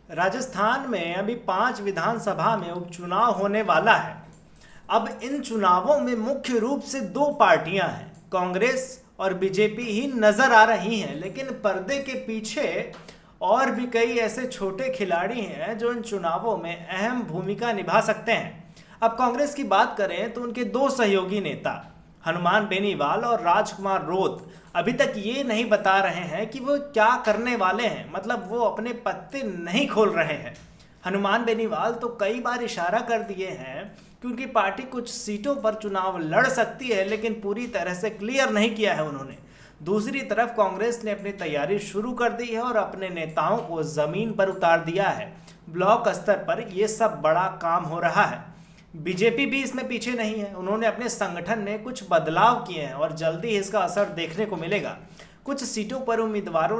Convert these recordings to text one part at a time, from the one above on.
राजस्थान में अभी 5 विधानसभा में उपचुनाव होने वाला है। अब इन चुनावों में मुख्य रूप से 2 पार्टियां हैं, कांग्रेस और बीजेपी ही नजर आ रही हैं, लेकिन पर्दे के पीछे और भी कई ऐसे छोटे खिलाड़ी हैं जो इन चुनावों में अहम भूमिका निभा सकते हैं। अब कांग्रेस की बात करें तो उनके 2 सहयोगी नेता हनुमान बेनीवाल और राजकुमार रोत अभी तक ये नहीं बता रहे हैं कि वो क्या करने वाले हैं, मतलब वो अपने पत्ते नहीं खोल रहे हैं। हनुमान बेनीवाल तो कई बार इशारा कर दिए हैं कि उनकी पार्टी कुछ सीटों पर चुनाव लड़ सकती है, लेकिन पूरी तरह से क्लियर नहीं किया है उन्होंने। दूसरी तरफ कांग्रेस ने अपनी तैयारी शुरू कर दी है और अपने नेताओं को जमीन पर उतार दिया है। ब्लॉक स्तर पर यह सब बड़ा काम हो रहा है। बीजेपी भी इसमें पीछे नहीं है, उन्होंने अपने संगठन में कुछ बदलाव किए हैं और जल्दी ही इसका असर देखने को मिलेगा। कुछ सीटों पर उम्मीदवारों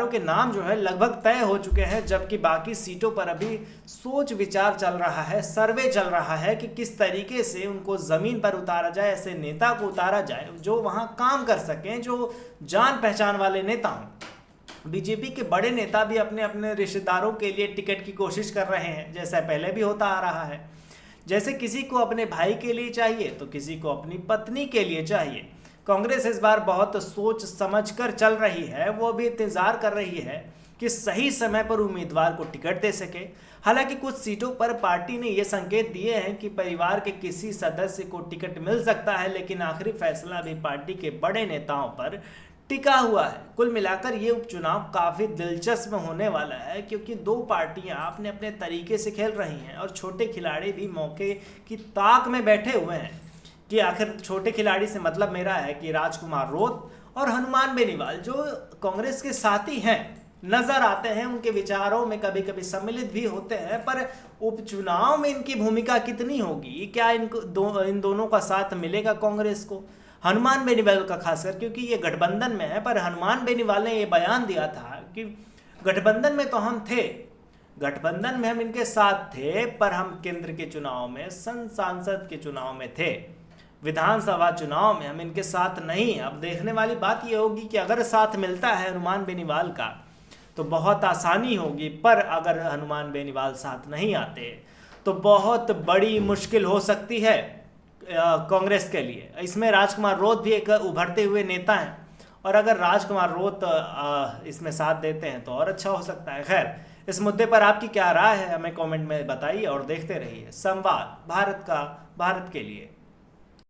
के नाम जो है लगभग तय हो चुके हैं, जबकि बाकी सीटों पर अभी सोच विचार चल रहा है, सर्वे चल रहा है कि किस तरीके से उनको ज़मीन पर उतारा जाए, ऐसे नेता को उतारा जाए जो वहाँ काम कर सकें, जो जान पहचान वाले नेता हों। बीजेपी के बड़े नेता भी अपने अपने रिश्तेदारों के लिए टिकट की कोशिश कर रहे हैं, जैसा पहले भी होता आ रहा है। जैसे किसी को अपने भाई के लिए चाहिए तो किसी को अपनी पत्नी के लिए चाहिए। कांग्रेस इस बार बहुत सोच समझ कर चल रही है, वो भी इंतजार कर रही है कि सही समय पर उम्मीदवार को टिकट दे सके। हालांकि कुछ सीटों पर पार्टी ने ये संकेत दिए हैं कि परिवार के किसी सदस्य को टिकट मिल सकता है, लेकिन आखिरी फैसला भी पार्टी के बड़े नेताओं पर टिका हुआ है। कुल मिलाकर ये उपचुनाव काफ़ी दिलचस्प होने वाला है, क्योंकि 2 पार्टियां अपने अपने तरीके से खेल रही हैं और छोटे खिलाड़ी भी मौके की ताक में बैठे हुए हैं कि आखिर छोटे खिलाड़ी से मतलब मेरा है कि राजकुमार रोत और हनुमान बेनीवाल जो कांग्रेस के साथी हैं नजर आते हैं, उनके विचारों में कभी कभी सम्मिलित भी होते हैं, पर उपचुनाव में इनकी भूमिका कितनी होगी, क्या इन दोनों का साथ मिलेगा कांग्रेस को? हनुमान बेनीवाल का खासकर, क्योंकि ये गठबंधन में है, पर हनुमान बेनीवाल ने ये बयान दिया था कि गठबंधन में तो हम थे, गठबंधन में हम इनके साथ थे, पर हम केंद्र के चुनाव में, सांसद के चुनाव में थे, विधानसभा चुनाव में हम इनके साथ नहीं। अब देखने वाली बात यह होगी कि अगर साथ मिलता है हनुमान बेनीवाल का तो बहुत आसानी होगी, पर अगर हनुमान बेनीवाल साथ नहीं आते तो बहुत बड़ी मुश्किल हो सकती है कांग्रेस के लिए। इसमें राजकुमार रोत भी एक उभरते हुए नेता हैं, और अगर राजकुमार रोत इसमें साथ देते हैं तो और अच्छा हो सकता है। खैर, इस मुद्दे पर आपकी क्या राय है हमें कमेंट में बताइए और देखते रहिए संवाद भारत के लिए।